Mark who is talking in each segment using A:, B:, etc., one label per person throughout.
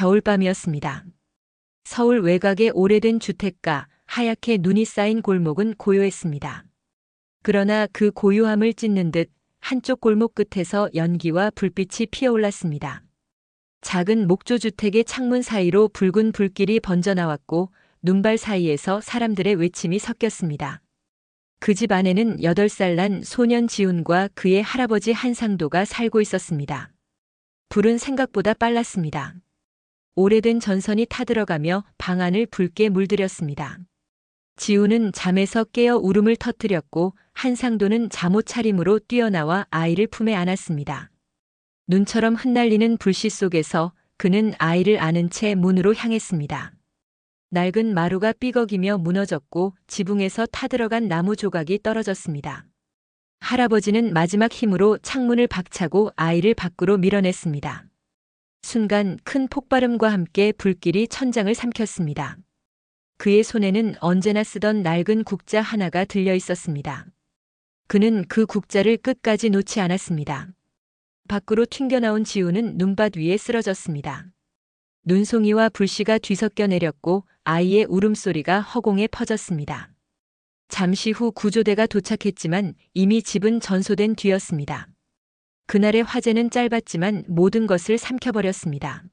A: 겨울밤이었습니다. 서울 외곽의 오래된 주택가, 하얗게 눈이 쌓인 골목은 고요했습니다. 그러나 그 고요함을 찢는 듯 한쪽 골목 끝에서 연기와 불빛이 피어올랐습니다. 작은 목조주택의 창문 사이로 붉은 불길이 번져나왔고 눈발 사이에서 사람들의 외침이 섞였습니다. 그 집 안에는 8살 난 소년 지훈과 그의 할아버지 한상도가 살고 있었습니다. 불은 생각보다 빨랐습니다. 오래된 전선이 타들어가며 방 안을 붉게 물들였습니다. 지훈은 잠에서 깨어 울음을 터뜨렸고 한상도는 잠옷 차림으로 뛰어나와 아이를 품에 안았습니다. 눈처럼 흩날리는 불씨 속에서 그는 아이를 안은 채 문으로 향했습니다. 낡은 마루가 삐걱이며 무너졌고 지붕에서 타들어간 나무 조각이 떨어졌습니다. 할아버지는 마지막 힘으로 창문을 박차고 아이를 밖으로 밀어냈습니다. 순간 큰 폭발음과 함께 불길이 천장을 삼켰습니다. 그의 손에는 언제나 쓰던 낡은 국자 하나가 들려 있었습니다. 그는 그 국자를 끝까지 놓지 않았습니다. 밖으로 튕겨나온 지훈은 눈밭 위에 쓰러졌습니다. 눈송이와 불씨가 뒤섞여 내렸고 아이의 울음소리가 허공에 퍼졌습니다. 잠시 후 구조대가 도착했지만 이미 집은 전소된 뒤였습니다. 그날의 화재는 짧았지만 모든 것을 삼켜버렸습니다.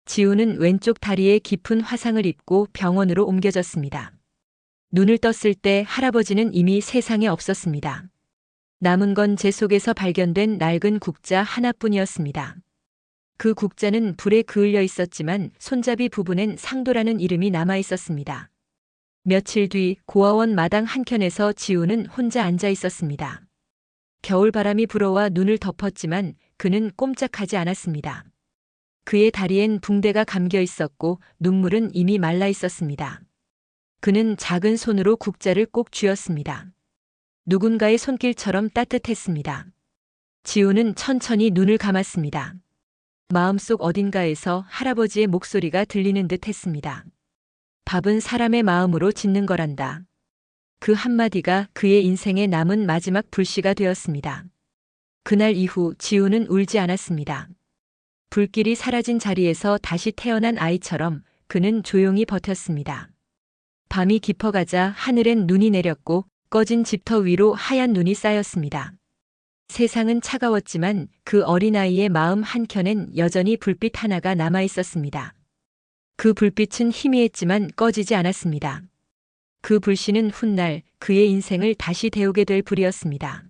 A: 지훈은 왼쪽 다리에 깊은 화상을 입고 병원으로 옮겨졌습니다. 눈을 떴을 때 할아버지는 이미 세상에 없었습니다. 남은 건 제 속에서 발견된 낡은 국자 하나뿐이었습니다. 그 국자는 불에 그을려 있었지만 손잡이 부분엔 상도라는 이름이 남아 있었습니다. 며칠 뒤 고아원 마당 한켠에서 지훈은 혼자 앉아 있었습니다. 겨울바람이 불어와 눈을 덮었지만 그는 꼼짝하지 않았습니다. 그의 다리엔 붕대가 감겨 있었고 눈물은 이미 말라 있었습니다. 그는 작은 손으로 국자를 꼭 쥐었습니다. 누군가의 손길처럼 따뜻했습니다. 지훈은 천천히 눈을 감았습니다. 마음속 어딘가에서 할아버지의 목소리가 들리는 듯 했습니다. 밥은 사람의 마음으로 짓는 거란다. 그 한마디가 그의 인생에 남은 마지막 불씨가 되었습니다. 그날 이후 지훈은 울지 않았습니다. 불길이 사라진 자리에서 다시 태어난 아이처럼 그는 조용히 버텼습니다. 밤이 깊어가자 하늘엔 눈이 내렸고 꺼진 집터 위로 하얀 눈이 쌓였습니다. 세상은 차가웠지만 그 어린아이의 마음 한켠엔 여전히 불빛 하나가 남아 있었습니다. 그 불빛은 희미했지만 꺼지지 않았습니다. 그 불씨는 훗날 그의 인생을 다시 데우게 될 불이었습니다.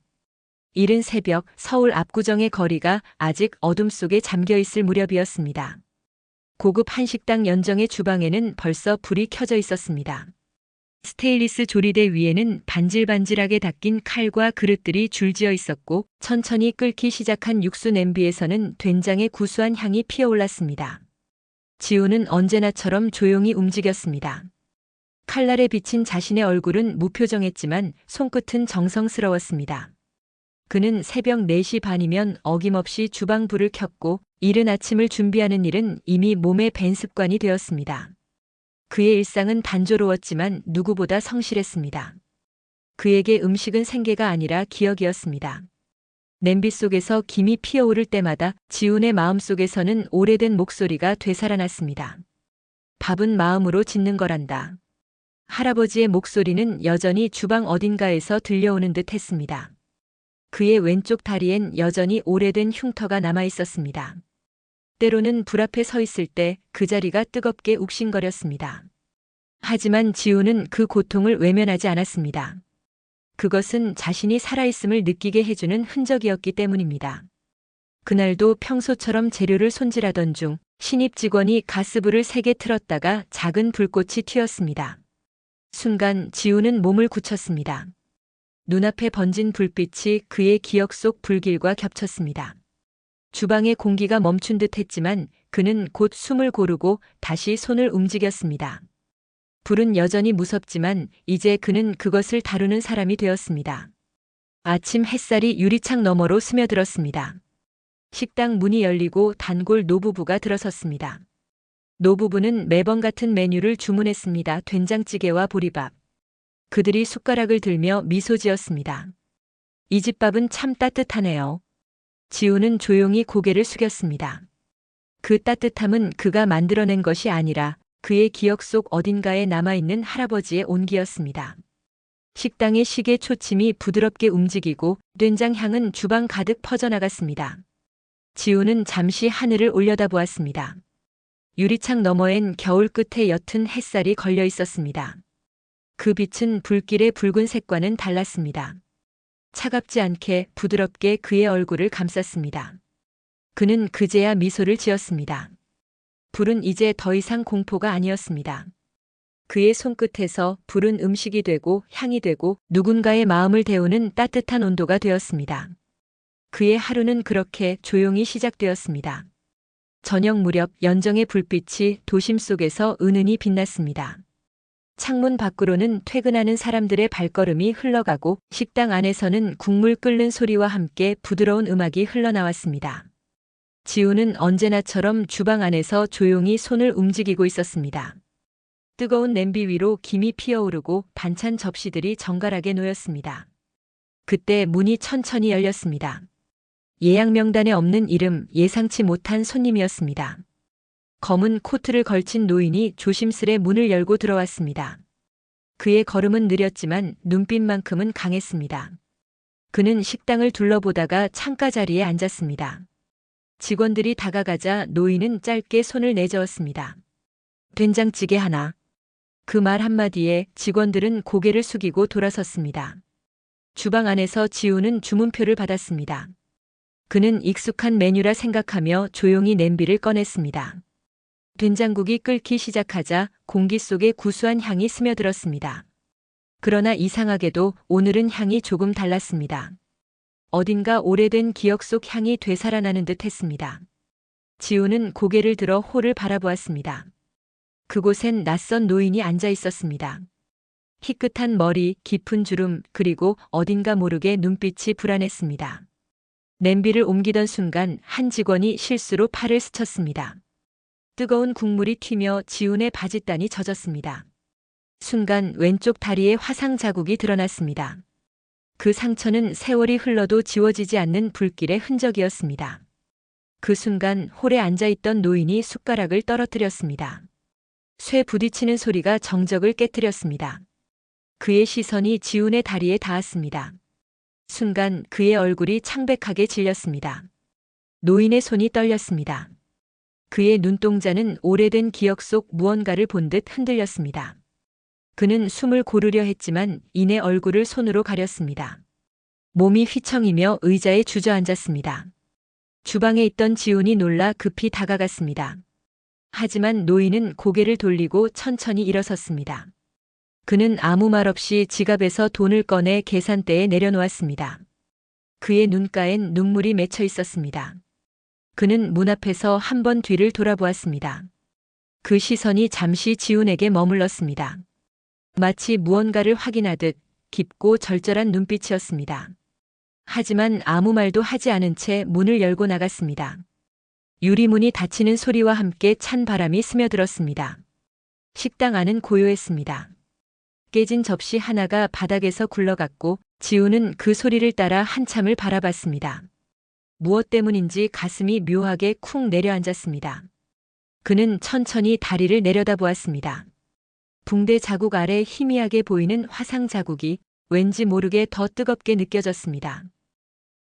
A: 이른 새벽 서울 압구정의 거리가 아직 어둠 속에 잠겨 있을 무렵이었습니다. 고급 한식당 연정의 주방에는 벌써 불이 켜져 있었습니다. 스테인리스 조리대 위에는 반질반질하게 닦인 칼과 그릇들이 줄지어 있었고 천천히 끓기 시작한 육수 냄비에서는 된장의 구수한 향이 피어올랐습니다. 지훈은 언제나처럼 조용히 움직였습니다. 칼날에 비친 자신의 얼굴은 무표정했지만 손끝은 정성스러웠습니다. 그는 새벽 4시 반이면 어김없이 주방 불을 켰고 이른 아침을 준비하는 일은 이미 몸에 밴 습관이 되었습니다. 그의 일상은 단조로웠지만 누구보다 성실했습니다. 그에게 음식은 생계가 아니라 기억이었습니다. 냄비 속에서 김이 피어오를 때마다 지훈의 마음속에서는 오래된 목소리가 되살아났습니다. 밥은 마음으로 짓는 거란다. 할아버지의 목소리는 여전히 주방 어딘가에서 들려오는 듯 했습니다. 그의 왼쪽 다리엔 여전히 오래된 흉터가 남아 있었습니다. 때로는 불 앞에 서 있을 때 그 자리가 뜨겁게 욱신거렸습니다. 하지만 지훈은 그 고통을 외면하지 않았습니다. 그것은 자신이 살아있음을 느끼게 해주는 흔적이었기 때문입니다. 그날도 평소처럼 재료를 손질하던 중 신입 직원이 가스불을 세게 틀었다가 작은 불꽃이 튀었습니다. 순간 지훈은 몸을 굳혔습니다. 눈앞에 번진 불빛이 그의 기억 속 불길과 겹쳤습니다. 주방의 공기가 멈춘 듯 했지만 그는 곧 숨을 고르고 다시 손을 움직였습니다. 불은 여전히 무섭지만 이제 그는 그것을 다루는 사람이 되었습니다. 아침 햇살이 유리창 너머로 스며들었습니다. 식당 문이 열리고 단골 노부부가 들어섰습니다. 노부부는 매번 같은 메뉴를 주문했습니다. 된장찌개와 보리밥. 그들이 숟가락을 들며 미소 지었습니다. 이 집 밥은 참 따뜻하네요. 지훈은 조용히 고개를 숙였습니다. 그 따뜻함은 그가 만들어낸 것이 아니라 그의 기억 속 어딘가에 남아있는 할아버지의 온기였습니다. 식당의 시계 초침이 부드럽게 움직이고 된장 향은 주방 가득 퍼져나갔습니다. 지우는 잠시 하늘을 올려다보았습니다. 유리창 너머엔 겨울 끝에 옅은 햇살이 걸려 있었습니다. 그 빛은 불길의 붉은색과는 달랐습니다. 차갑지 않게 부드럽게 그의 얼굴을 감쌌습니다. 그는 그제야 미소를 지었습니다. 불은 이제 더 이상 공포가 아니었습니다. 그의 손끝에서 불은 음식이 되고 향이 되고 누군가의 마음을 데우는 따뜻한 온도가 되었습니다. 그의 하루는 그렇게 조용히 시작되었습니다. 저녁 무렵 연정의 불빛이 도심 속에서 은은히 빛났습니다. 창문 밖으로는 퇴근하는 사람들의 발걸음이 흘러가고 식당 안에서는 국물 끓는 소리와 함께 부드러운 음악이 흘러나왔습니다. 지우는 언제나처럼 주방 안에서 조용히 손을 움직이고 있었습니다. 뜨거운 냄비 위로 김이 피어오르고 반찬 접시들이 정갈하게 놓였습니다. 그때 문이 천천히 열렸습니다. 예약 명단에 없는 이름, 예상치 못한 손님이었습니다. 검은 코트를 걸친 노인이 조심스레 문을 열고 들어왔습니다. 그의 걸음은 느렸지만 눈빛만큼은 강했습니다. 그는 식당을 둘러보다가 창가 자리에 앉았습니다. 직원들이 다가가자 노인은 짧게 손을 내저었습니다. 된장찌개 하나. 그 말 한마디에 직원들은 고개를 숙이고 돌아섰습니다. 주방 안에서 지우는 주문표를 받았습니다. 그는 익숙한 메뉴라 생각하며 조용히 냄비를 꺼냈습니다. 된장국이 끓기 시작하자 공기 속에 구수한 향이 스며들었습니다. 그러나 이상하게도 오늘은 향이 조금 달랐습니다. 어딘가 오래된 기억 속 향이 되살아나는 듯 했습니다. 지우는 고개를 들어 홀을 바라보았습니다. 그곳엔 낯선 노인이 앉아 있었습니다. 희끗한 머리, 깊은 주름, 그리고 어딘가 모르게 눈빛이 불안했습니다. 냄비를 옮기던 순간 한 직원이 실수로 팔을 스쳤습니다. 뜨거운 국물이 튀며 지훈의 바짓단이 젖었습니다. 순간 왼쪽 다리에 화상 자국이 드러났습니다. 그 상처는 세월이 흘러도 지워지지 않는 불길의 흔적이었습니다. 그 순간 홀에 앉아있던 노인이 숟가락을 떨어뜨렸습니다. 쇠 부딪히는 소리가 정적을 깨뜨렸습니다. 그의 시선이 지훈의 다리에 닿았습니다. 순간 그의 얼굴이 창백하게 질렸습니다. 노인의 손이 떨렸습니다. 그의 눈동자는 오래된 기억 속 무언가를 본 듯 흔들렸습니다. 그는 숨을 고르려 했지만 이내 얼굴을 손으로 가렸습니다. 몸이 휘청이며 의자에 주저앉았습니다. 주방에 있던 지훈이 놀라 급히 다가갔습니다. 하지만 노인은 고개를 돌리고 천천히 일어섰습니다. 그는 아무 말 없이 지갑에서 돈을 꺼내 계산대에 내려놓았습니다. 그의 눈가엔 눈물이 맺혀 있었습니다. 그는 문 앞에서 한 번 뒤를 돌아보았습니다. 그 시선이 잠시 지훈에게 머물렀습니다. 마치 무언가를 확인하듯 깊고 절절한 눈빛이었습니다. 하지만 아무 말도 하지 않은 채 문을 열고 나갔습니다. 유리문이 닫히는 소리와 함께 찬 바람이 스며들었습니다. 식당 안은 고요했습니다. 깨진 접시 하나가 바닥에서 굴러갔고 지우는 그 소리를 따라 한참을 바라봤습니다. 무엇 때문인지 가슴이 묘하게 쿵 내려앉았습니다. 그는 천천히 다리를 내려다보았습니다. 붕대 자국 아래 희미하게 보이는 화상 자국이 왠지 모르게 더 뜨겁게 느껴졌습니다.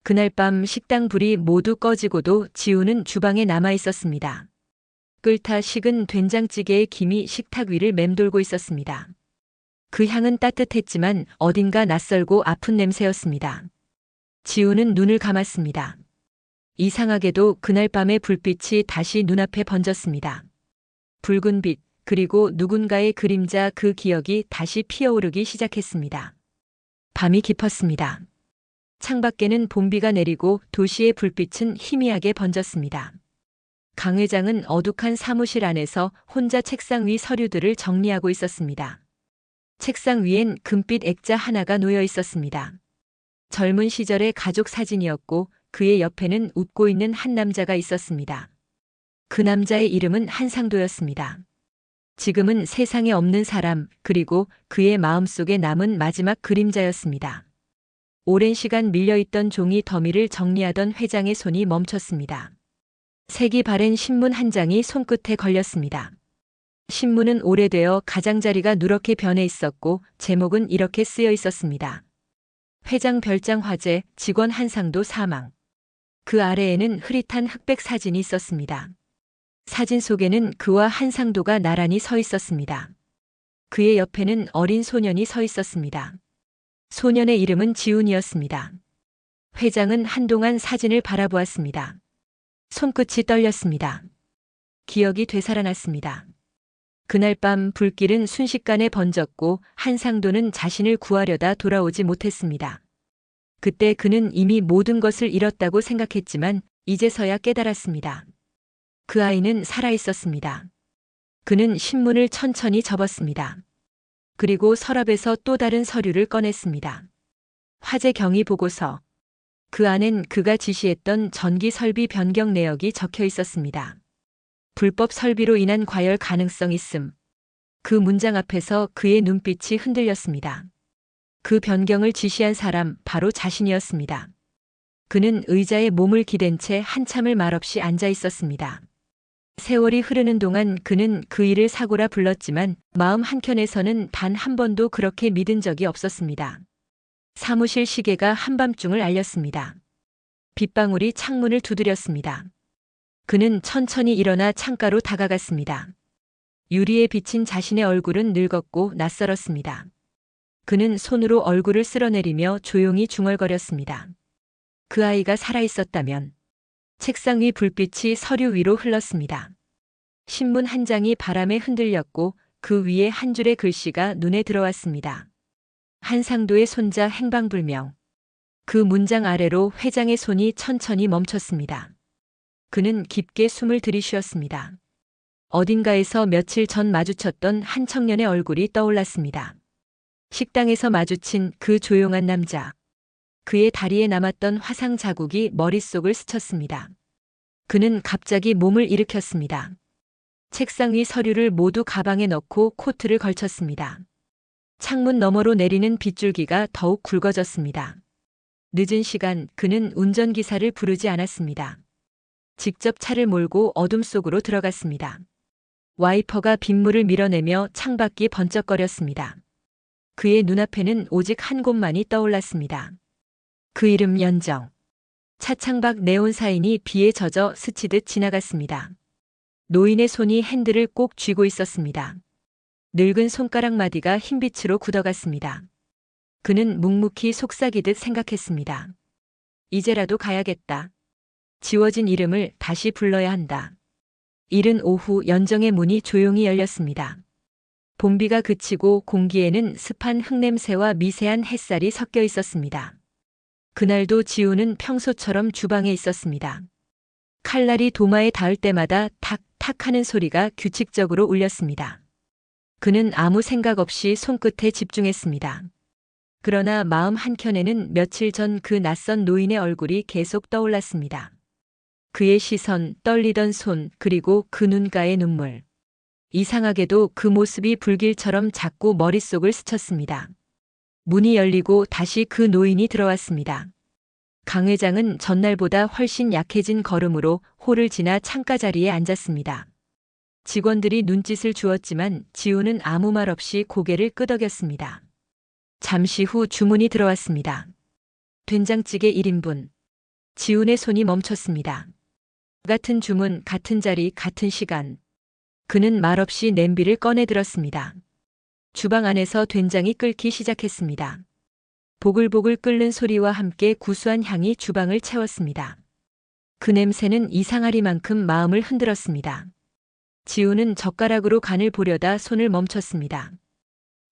A: 그날 밤 식당 불이 모두 꺼지고도 지우는 주방에 남아 있었습니다. 끓다 식은 된장찌개의 김이 식탁 위를 맴돌고 있었습니다. 그 향은 따뜻했지만 어딘가 낯설고 아픈 냄새였습니다. 지우는 눈을 감았습니다. 이상하게도 그날 밤의 불빛이 다시 눈앞에 번졌습니다. 붉은 빛, 그리고 누군가의 그림자, 그 기억이 다시 피어오르기 시작했습니다. 밤이 깊었습니다. 창밖에는 봄비가 내리고 도시의 불빛은 희미하게 번졌습니다. 강 회장은 어둑한 사무실 안에서 혼자 책상 위 서류들을 정리하고 있었습니다. 책상 위엔 금빛 액자 하나가 놓여 있었습니다. 젊은 시절의 가족 사진이었고 그의 옆에는 웃고 있는 한 남자가 있었습니다. 그 남자의 이름은 한상도였습니다. 지금은 세상에 없는 사람, 그리고 그의 마음속에 남은 마지막 그림자였습니다. 오랜 시간 밀려있던 종이 더미를 정리하던 회장의 손이 멈췄습니다. 색이 바랜 신문 한 장이 손끝에 걸렸습니다. 신문은 오래되어 가장자리가 누렇게 변해 있었고 제목은 이렇게 쓰여 있었습니다. 회장 별장 화재, 직원 한상도 사망. 그 아래에는 흐릿한 흑백 사진이 있었습니다. 사진 속에는 그와 한상도가 나란히 서 있었습니다. 그의 옆에는 어린 소년이 서 있었습니다. 소년의 이름은 지훈이었습니다. 회장은 한동안 사진을 바라보았습니다. 손끝이 떨렸습니다. 기억이 되살아났습니다. 그날 밤 불길은 순식간에 번졌고 한상도는 자신을 구하려다 돌아오지 못했습니다. 그때 그는 이미 모든 것을 잃었다고 생각했지만 이제서야 깨달았습니다. 그 아이는 살아 있었습니다. 그는 신문을 천천히 접었습니다. 그리고 서랍에서 또 다른 서류를 꺼냈습니다. 화재 경위 보고서. 그 안엔 그가 지시했던 전기 설비 변경 내역이 적혀 있었습니다. 불법 설비로 인한 과열 가능성 있음. 그 문장 앞에서 그의 눈빛이 흔들렸습니다. 그 변경을 지시한 사람 바로 자신이었습니다. 그는 의자에 몸을 기댄 채 한참을 말없이 앉아 있었습니다. 세월이 흐르는 동안 그는 그 일을 사고라 불렀지만 마음 한켠에서는 단 한 번도 그렇게 믿은 적이 없었습니다. 사무실 시계가 한밤중을 알렸습니다. 빗방울이 창문을 두드렸습니다. 그는 천천히 일어나 창가로 다가갔습니다. 유리에 비친 자신의 얼굴은 늙었고 낯설었습니다. 그는 손으로 얼굴을 쓸어내리며 조용히 중얼거렸습니다. 그 아이가 살아있었다면. 책상 위 불빛이 서류 위로 흘렀습니다. 신문 한 장이 바람에 흔들렸고 그 위에 한 줄의 글씨가 눈에 들어왔습니다. 한상도의 손자 행방불명. 그 문장 아래로 회장의 손이 천천히 멈췄습니다. 그는 깊게 숨을 들이쉬었습니다. 어딘가에서 며칠 전 마주쳤던 한 청년의 얼굴이 떠올랐습니다. 식당에서 마주친 그 조용한 남자. 그의 다리에 남았던 화상 자국이 머릿속을 스쳤습니다. 그는 갑자기 몸을 일으켰습니다. 책상 위 서류를 모두 가방에 넣고 코트를 걸쳤습니다. 창문 너머로 내리는 빗줄기가 더욱 굵어졌습니다. 늦은 시간 그는 운전기사를 부르지 않았습니다. 직접 차를 몰고 어둠 속으로 들어갔습니다. 와이퍼가 빗물을 밀어내며 창밖이 번쩍거렸습니다. 그의 눈앞에는 오직 한 곳만이 떠올랐습니다. 그 이름 연정. 차창밖 네온 사인이 비에 젖어 스치듯 지나갔습니다. 노인의 손이 핸들을 꼭 쥐고 있었습니다. 늙은 손가락 마디가 흰빛으로 굳어갔습니다. 그는 묵묵히 속삭이듯 생각했습니다. 이제라도 가야겠다. 지워진 이름을 다시 불러야 한다. 이른 오후 연정의 문이 조용히 열렸습니다. 봄비가 그치고 공기에는 습한 흙냄새와 미세한 햇살이 섞여 있었습니다. 그날도 지우는 평소처럼 주방에 있었습니다. 칼날이 도마에 닿을 때마다 탁탁 하는 소리가 규칙적으로 울렸습니다. 그는 아무 생각 없이 손끝에 집중했습니다. 그러나 마음 한켠에는 며칠 전 그 낯선 노인의 얼굴이 계속 떠올랐습니다. 그의 시선, 떨리던 손, 그리고 그 눈가의 눈물. 이상하게도 그 모습이 불길처럼 자꾸 머릿속을 스쳤습니다. 문이 열리고 다시 그 노인이 들어왔습니다. 강 회장은 전날보다 훨씬 약해진 걸음으로 홀을 지나 창가 자리에 앉았습니다. 직원들이 눈짓을 주었지만 지우는 아무 말 없이 고개를 끄덕였습니다. 잠시 후 주문이 들어왔습니다. 된장찌개 1인분. 지훈의 손이 멈췄습니다. 같은 주문, 같은 자리, 같은 시간. 그는 말없이 냄비를 꺼내 들었습니다. 주방 안에서 된장이 끓기 시작했습니다. 보글보글 끓는 소리와 함께 구수한 향이 주방을 채웠습니다. 그 냄새는 이상하리만큼 마음을 흔들었습니다. 지우는 젓가락으로 간을 보려다 손을 멈췄습니다.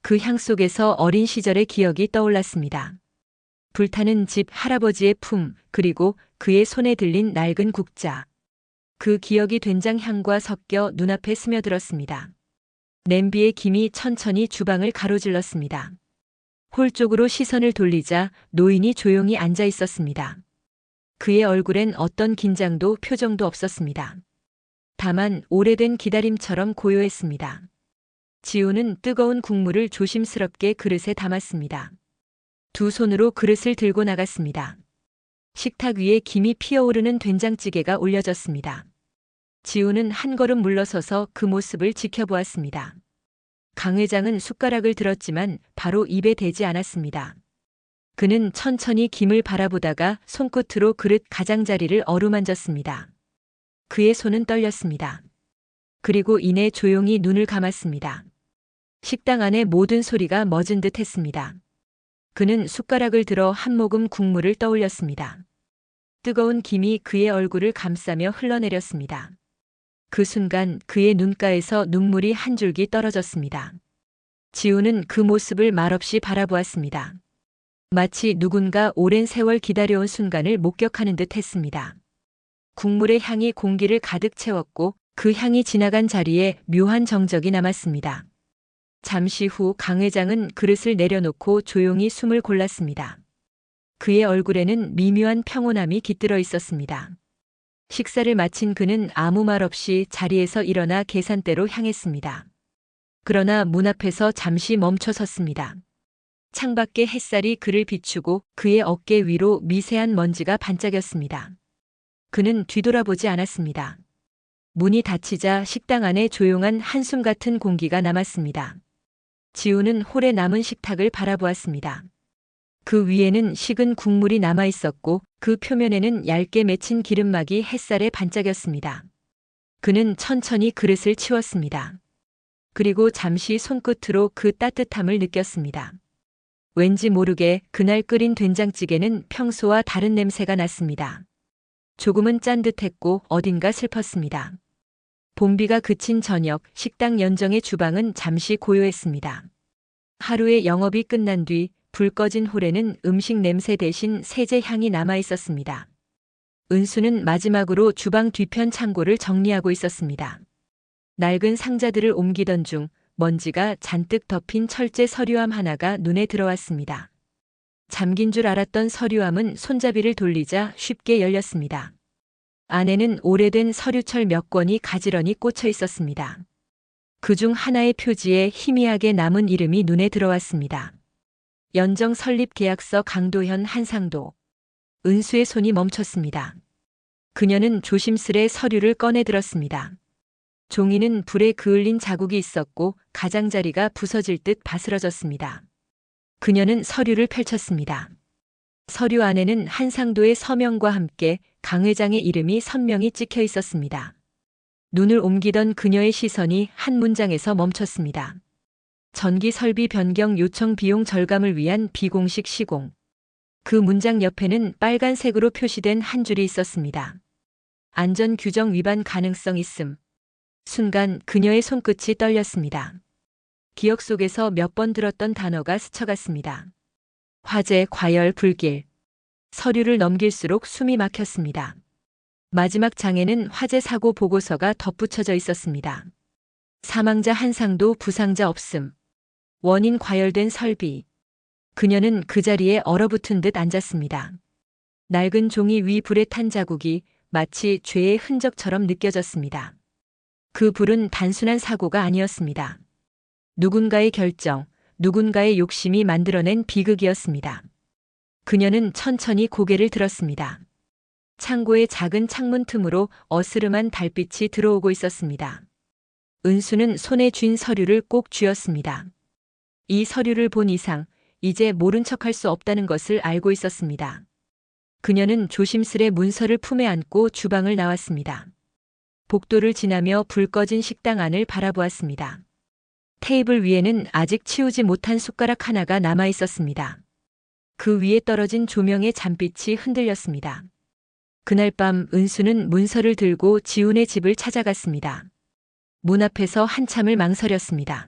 A: 그 향 속에서 어린 시절의 기억이 떠올랐습니다. 불타는 집, 할아버지의 품, 그리고 그의 손에 들린 낡은 국자. 그 기억이 된장 향과 섞여 눈앞에 스며들었습니다. 냄비의 김이 천천히 주방을 가로질렀습니다. 홀 쪽으로 시선을 돌리자 노인이 조용히 앉아 있었습니다. 그의 얼굴엔 어떤 긴장도 표정도 없었습니다. 다만 오래된 기다림처럼 고요했습니다. 지우는 뜨거운 국물을 조심스럽게 그릇에 담았습니다. 두 손으로 그릇을 들고 나갔습니다. 식탁 위에 김이 피어오르는 된장찌개가 올려졌습니다. 지우는 한 걸음 물러서서 그 모습을 지켜보았습니다. 강 회장은 숟가락을 들었지만 바로 입에 대지 않았습니다. 그는 천천히 김을 바라보다가 손끝으로 그릇 가장자리를 어루만졌습니다. 그의 손은 떨렸습니다. 그리고 이내 조용히 눈을 감았습니다. 식당 안의 모든 소리가 멎은 듯 했습니다. 그는 숟가락을 들어 한 모금 국물을 떠올렸습니다. 뜨거운 김이 그의 얼굴을 감싸며 흘러내렸습니다. 그 순간 그의 눈가에서 눈물이 한 줄기 떨어졌습니다. 지우는 그 모습을 말없이 바라보았습니다. 마치 누군가 오랜 세월 기다려온 순간을 목격하는 듯 했습니다. 국물의 향이 공기를 가득 채웠고 그 향이 지나간 자리에 묘한 정적이 남았습니다. 잠시 후 강 회장은 그릇을 내려놓고 조용히 숨을 골랐습니다. 그의 얼굴에는 미묘한 평온함이 깃들어 있었습니다. 식사를 마친 그는 아무 말 없이 자리에서 일어나 계산대로 향했습니다. 그러나 문 앞에서 잠시 멈춰 섰습니다. 창밖의 햇살이 그를 비추고 그의 어깨 위로 미세한 먼지가 반짝였습니다. 그는 뒤돌아보지 않았습니다. 문이 닫히자 식당 안에 조용한 한숨 같은 공기가 남았습니다. 지우는 홀에 남은 식탁을 바라보았습니다. 그 위에는 식은 국물이 남아 있었고 그 표면에는 얇게 맺힌 기름막이 햇살에 반짝였습니다. 그는 천천히 그릇을 치웠습니다. 그리고 잠시 손끝으로 그 따뜻함을 느꼈습니다. 왠지 모르게 그날 끓인 된장찌개는 평소와 다른 냄새가 났습니다. 조금은 짠 듯했고 어딘가 슬펐습니다. 봄비가 그친 저녁, 식당 연정의 주방은 잠시 고요했습니다. 하루의 영업이 끝난 뒤 불 꺼진 홀에는 음식 냄새 대신 세제 향이 남아 있었습니다. 은수는 마지막으로 주방 뒤편 창고를 정리하고 있었습니다. 낡은 상자들을 옮기던 중 먼지가 잔뜩 덮인 철제 서류함 하나가 눈에 들어왔습니다. 잠긴 줄 알았던 서류함은 손잡이를 돌리자 쉽게 열렸습니다. 안에는 오래된 서류철 몇 권이 가지런히 꽂혀 있었습니다. 그중 하나의 표지에 희미하게 남은 이름이 눈에 들어왔습니다. 연정 설립 계약서 강도현 한상도. 은수의 손이 멈췄습니다. 그녀는 조심스레 서류를 꺼내 들었습니다. 종이는 불에 그을린 자국이 있었고 가장자리가 부서질 듯 바스러졌습니다. 그녀는 서류를 펼쳤습니다. 서류 안에는 한상도의 서명과 함께 강 회장의 이름이 선명히 찍혀 있었습니다. 눈을 옮기던 그녀의 시선이 한 문장에서 멈췄습니다. 전기 설비 변경 요청 비용 절감을 위한 비공식 시공. 그 문장 옆에는 빨간색으로 표시된 한 줄이 있었습니다. 안전 규정 위반 가능성 있음. 순간 그녀의 손끝이 떨렸습니다. 기억 속에서 몇 번 들었던 단어가 스쳐갔습니다. 화재, 과열, 불길. 서류를 넘길수록 숨이 막혔습니다. 마지막 장에는 화재 사고 보고서가 덧붙여져 있었습니다. 사망자 한상도, 부상자 없음. 원인 과열된 설비. 그녀는 그 자리에 얼어붙은 듯 앉았습니다. 낡은 종이 위 불에 탄 자국이 마치 죄의 흔적처럼 느껴졌습니다. 그 불은 단순한 사고가 아니었습니다. 누군가의 결정, 누군가의 욕심이 만들어낸 비극이었습니다. 그녀는 천천히 고개를 들었습니다. 창고의 작은 창문 틈으로 어스름한 달빛이 들어오고 있었습니다. 은수는 손에 쥔 서류를 꼭 쥐었습니다. 이 서류를 본 이상 이제 모른 척할 수 없다는 것을 알고 있었습니다. 그녀는 조심스레 문서를 품에 안고 주방을 나왔습니다. 복도를 지나며 불 꺼진 식당 안을 바라보았습니다. 테이블 위에는 아직 치우지 못한 숟가락 하나가 남아 있었습니다. 그 위에 떨어진 조명의 잔빛이 흔들렸습니다. 그날 밤 은수는 문서를 들고 지훈의 집을 찾아갔습니다. 문 앞에서 한참을 망설였습니다.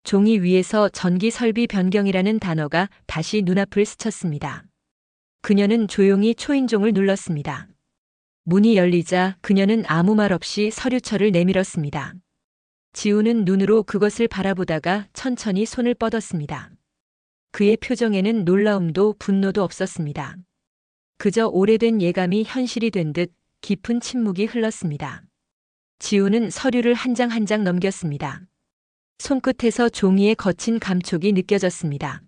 A: 종이 위에서 전기 설비 변경이라는 단어가 다시 눈앞을 스쳤습니다. 그녀는 조용히 초인종을 눌렀습니다. 문이 열리자 그녀는 아무 말 없이 서류철을 내밀었습니다. 지우는 눈으로 그것을 바라보다가 천천히 손을 뻗었습니다. 그의 표정에는 놀라움도 분노도 없었습니다. 그저 오래된 예감이 현실이 된 듯 깊은 침묵이 흘렀습니다. 지우는 서류를 한 장 한 장 넘겼습니다. 손끝에서 종이의 거친 감촉이 느껴졌습니다.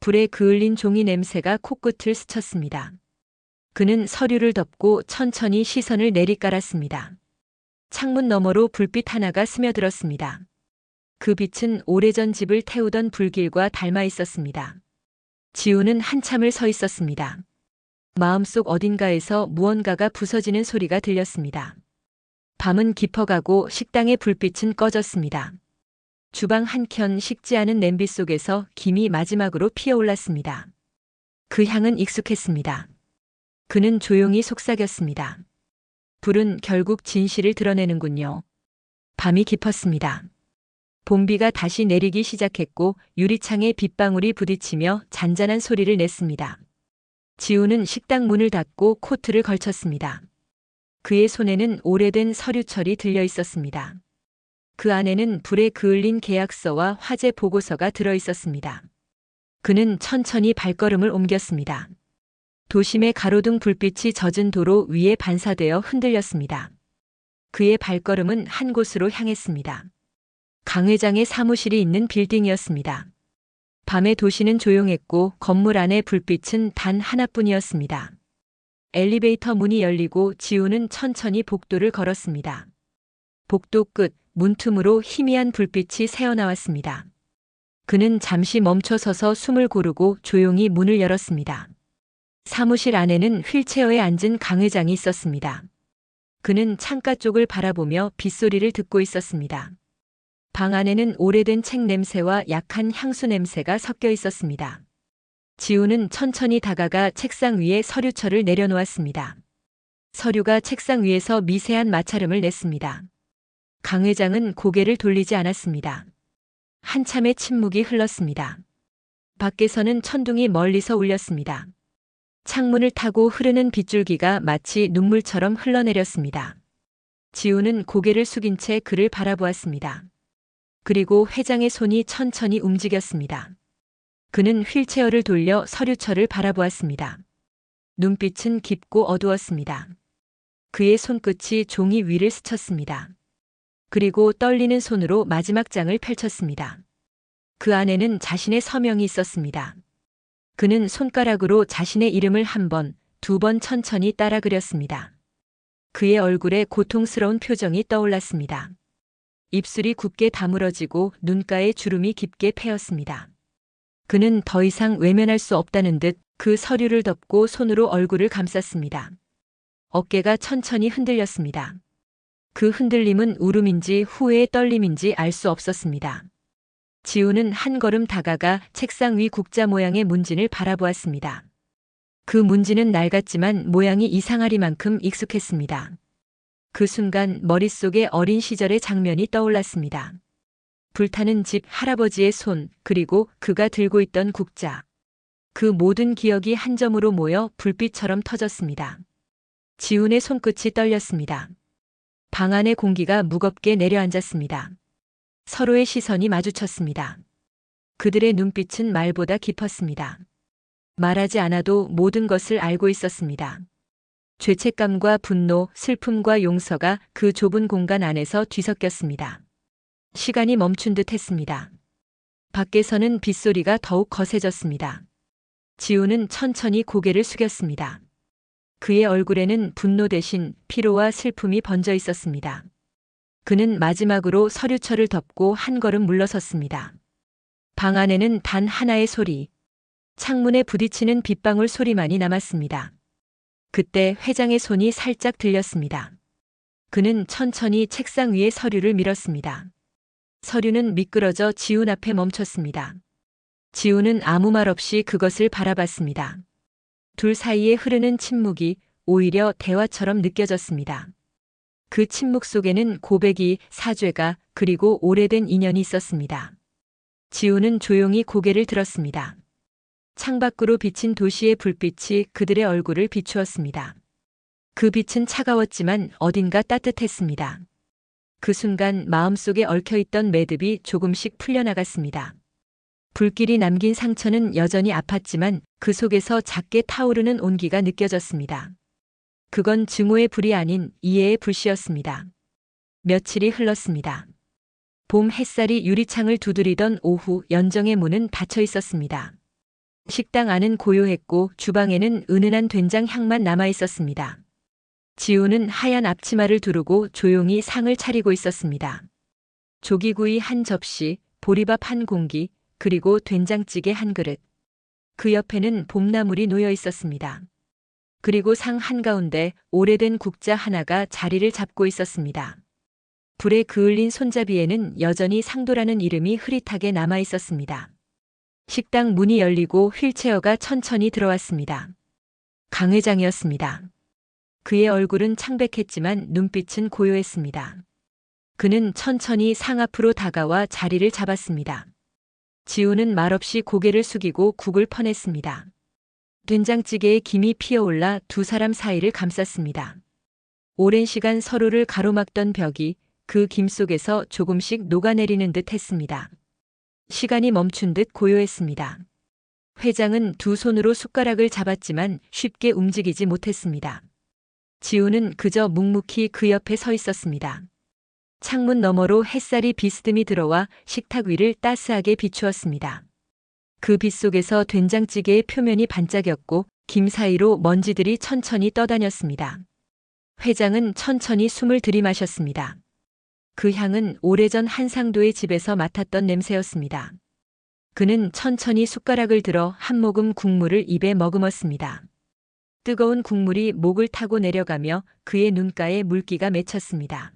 A: 불에 그을린 종이 냄새가 코끝을 스쳤습니다. 그는 서류를 덮고 천천히 시선을 내리깔았습니다. 창문 너머로 불빛 하나가 스며들었습니다. 그 빛은 오래전 집을 태우던 불길과 닮아 있었습니다. 지우는 한참을 서 있었습니다. 마음속 어딘가에서 무언가가 부서지는 소리가 들렸습니다. 밤은 깊어가고 식당의 불빛은 꺼졌습니다. 주방 한켠 식지 않은 냄비 속에서 김이 마지막으로 피어올랐습니다. 그 향은 익숙했습니다. 그는 조용히 속삭였습니다. 불은 결국 진실을 드러내는군요. 밤이 깊었습니다. 봄비가 다시 내리기 시작했고 유리창에 빗방울이 부딪히며 잔잔한 소리를 냈습니다. 지우는 식당 문을 닫고 코트를 걸쳤습니다. 그의 손에는 오래된 서류철이 들려 있었습니다. 그 안에는 불에 그을린 계약서와 화재 보고서가 들어 있었습니다. 그는 천천히 발걸음을 옮겼습니다. 도심의 가로등 불빛이 젖은 도로 위에 반사되어 흔들렸습니다. 그의 발걸음은 한 곳으로 향했습니다. 강 회장의 사무실이 있는 빌딩이었습니다. 밤의 도시는 조용했고 건물 안의 불빛은 단 하나뿐이었습니다. 엘리베이터 문이 열리고 지우는 천천히 복도를 걸었습니다. 복도 끝 문틈으로 희미한 불빛이 새어나왔습니다. 그는 잠시 멈춰서서 숨을 고르고 조용히 문을 열었습니다. 사무실 안에는 휠체어에 앉은 강 회장이 있었습니다. 그는 창가 쪽을 바라보며 빗소리를 듣고 있었습니다. 방 안에는 오래된 책 냄새와 약한 향수 냄새가 섞여 있었습니다. 지우는 천천히 다가가 책상 위에 서류철을 내려놓았습니다. 서류가 책상 위에서 미세한 마찰음을 냈습니다. 강 회장은 고개를 돌리지 않았습니다. 한참의 침묵이 흘렀습니다. 밖에서는 천둥이 멀리서 울렸습니다. 창문을 타고 흐르는 빗줄기가 마치 눈물처럼 흘러내렸습니다. 지우는 고개를 숙인 채 그를 바라보았습니다. 그리고 회장의 손이 천천히 움직였습니다. 그는 휠체어를 돌려 서류철을 바라보았습니다. 눈빛은 깊고 어두웠습니다. 그의 손끝이 종이 위를 스쳤습니다. 그리고 떨리는 손으로 마지막 장을 펼쳤습니다. 그 안에는 자신의 서명이 있었습니다. 그는 손가락으로 자신의 이름을 한 번, 두 번 천천히 따라 그렸습니다. 그의 얼굴에 고통스러운 표정이 떠올랐습니다. 입술이 굳게 다물어지고 눈가에 주름이 깊게 패였습니다. 그는 더 이상 외면할 수 없다는 듯 그 서류를 덮고 손으로 얼굴을 감쌌습니다. 어깨가 천천히 흔들렸습니다. 그 흔들림은 울음인지 후회의 떨림인지 알 수 없었습니다. 지우는 한 걸음 다가가 책상 위 국자 모양의 문진을 바라보았습니다. 그 문진은 낡았지만 모양이 이상하리만큼 익숙했습니다. 그 순간 머릿속에 어린 시절의 장면이 떠올랐습니다. 불타는 집, 할아버지의 손, 그리고 그가 들고 있던 국자. 그 모든 기억이 한 점으로 모여 불빛처럼 터졌습니다. 지훈의 손끝이 떨렸습니다. 방 안의 공기가 무겁게 내려앉았습니다. 서로의 시선이 마주쳤습니다. 그들의 눈빛은 말보다 깊었습니다. 말하지 않아도 모든 것을 알고 있었습니다. 죄책감과 분노, 슬픔과 용서가 그 좁은 공간 안에서 뒤섞였습니다. 시간이 멈춘 듯 했습니다. 밖에서는 빗소리가 더욱 거세졌습니다. 지우는 천천히 고개를 숙였습니다. 그의 얼굴에는 분노 대신 피로와 슬픔이 번져 있었습니다. 그는 마지막으로 서류철을 덮고 한 걸음 물러섰습니다. 방 안에는 단 하나의 소리, 창문에 부딪히는 빗방울 소리만이 남았습니다. 그때 회장의 손이 살짝 들렸습니다. 그는 천천히 책상 위에 서류를 밀었습니다. 서류는 미끄러져 지훈 앞에 멈췄습니다. 지훈은 아무 말 없이 그것을 바라봤습니다. 둘 사이에 흐르는 침묵이 오히려 대화처럼 느껴졌습니다. 그 침묵 속에는 고백이, 사죄가, 그리고 오래된 인연이 있었습니다. 지우는 조용히 고개를 들었습니다. 창밖으로 비친 도시의 불빛이 그들의 얼굴을 비추었습니다. 그 빛은 차가웠지만 어딘가 따뜻했습니다. 그 순간 마음속에 얽혀있던 매듭이 조금씩 풀려나갔습니다. 불길이 남긴 상처는 여전히 아팠지만 그 속에서 작게 타오르는 온기가 느껴졌습니다. 그건 증오의 불이 아닌 이해의 불씨였습니다. 며칠이 흘렀습니다. 봄 햇살이 유리창을 두드리던 오후, 연정의 문은 닫혀 있었습니다. 식당 안은 고요했고 주방에는 은은한 된장 향만 남아 있었습니다. 지우는 하얀 앞치마를 두르고 조용히 상을 차리고 있었습니다. 조기구이 한 접시, 보리밥 한 공기, 그리고 된장찌개 한 그릇. 그 옆에는 봄나물이 놓여 있었습니다. 그리고 상 한가운데 오래된 국자 하나가 자리를 잡고 있었습니다. 불에 그을린 손잡이에는 여전히 상도라는 이름이 흐릿하게 남아 있었습니다. 식당 문이 열리고 휠체어가 천천히 들어왔습니다. 강 회장이었습니다. 그의 얼굴은 창백했지만 눈빛은 고요했습니다. 그는 천천히 상 앞으로 다가와 자리를 잡았습니다. 지우는 말없이 고개를 숙이고 국을 퍼냈습니다. 된장찌개에 김이 피어올라 두 사람 사이를 감쌌습니다. 오랜 시간 서로를 가로막던 벽이 그 김 속에서 조금씩 녹아내리는 듯 했습니다. 시간이 멈춘 듯 고요했습니다. 회장은 두 손으로 숟가락을 잡았지만 쉽게 움직이지 못했습니다. 지우는 그저 묵묵히 그 옆에 서 있었습니다. 창문 너머로 햇살이 비스듬히 들어와 식탁 위를 따스하게 비추었습니다. 그 빛 속에서 된장찌개의 표면이 반짝였고 김 사이로 먼지들이 천천히 떠다녔습니다. 회장은 천천히 숨을 들이마셨습니다. 그 향은 오래전 한상도의 집에서 맡았던 냄새였습니다. 그는 천천히 숟가락을 들어 한 모금 국물을 입에 머금었습니다. 뜨거운 국물이 목을 타고 내려가며 그의 눈가에 물기가 맺혔습니다.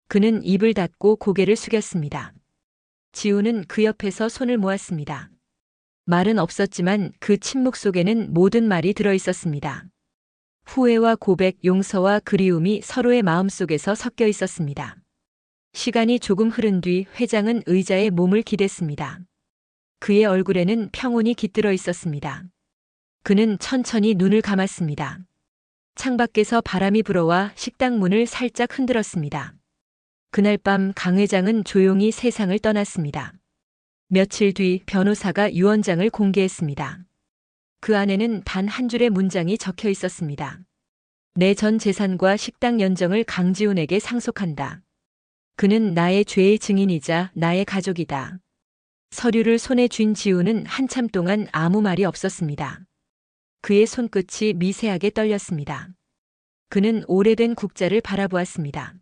A: 그는 입을 닫고 고개를 숙였습니다. 지우는 그 옆에서 손을 모았습니다. 말은 없었지만 그 침묵 속에는 모든 말이 들어 있었습니다. 후회와 고백, 용서와 그리움이 서로의 마음속에서 섞여 있었습니다. 시간이 조금 흐른 뒤 회장은 의자에 몸을 기댔습니다. 그의 얼굴에는 평온이 깃들어 있었습니다. 그는 천천히 눈을 감았습니다. 창밖에서 바람이 불어와 식당 문을 살짝 흔들었습니다. 그날 밤 강 회장은 조용히 세상을 떠났습니다. 며칠 뒤 변호사가 유언장을 공개했습니다. 그 안에는 단 한 줄의 문장이 적혀 있었습니다. 내 전 재산과 식당 연정을 강지훈에게 상속한다. 그는 나의 죄의 증인이자 나의 가족이다. 서류를 손에 쥔 지훈은 한참 동안 아무 말이 없었습니다. 그의 손끝이 미세하게 떨렸습니다. 그는 오래된 국자를 바라보았습니다.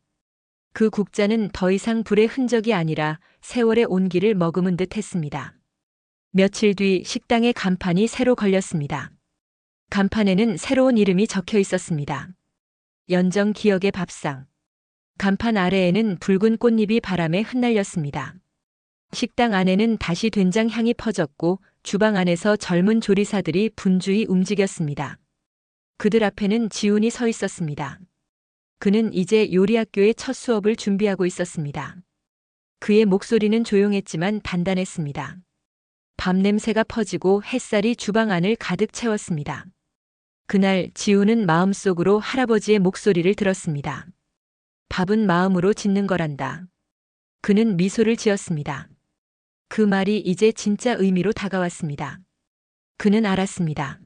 A: 그 국자는 더 이상 불의 흔적이 아니라 세월의 온기를 머금은 듯 했습니다. 며칠 뒤 식당의 간판이 새로 걸렸습니다. 간판에는 새로운 이름이 적혀 있었습니다. 연정 기억의 밥상. 간판 아래에는 붉은 꽃잎이 바람에 흩날렸습니다. 식당 안에는 다시 된장 향이 퍼졌고 주방 안에서 젊은 조리사들이 분주히 움직였습니다. 그들 앞에는 지훈이 서 있었습니다. 그는 이제 요리학교의 첫 수업을 준비하고 있었습니다. 그의 목소리는 조용했지만 단단했습니다. 밥 냄새가 퍼지고 햇살이 주방 안을 가득 채웠습니다. 그날 지훈은 마음속으로 할아버지의 목소리를 들었습니다. 밥은 마음으로 짓는 거란다. 그는 미소를 지었습니다. 그 말이 이제 진짜 의미로 다가왔습니다. 그는 알았습니다.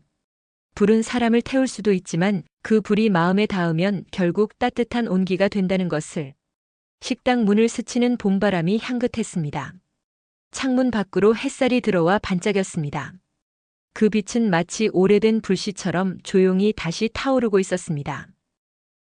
A: 불은 사람을 태울 수도 있지만 그 불이 마음에 닿으면 결국 따뜻한 온기가 된다는 것을. 식당 문을 스치는 봄바람이 향긋했습니다. 창문 밖으로 햇살이 들어와 반짝였습니다. 그 빛은 마치 오래된 불씨처럼 조용히 다시 타오르고 있었습니다.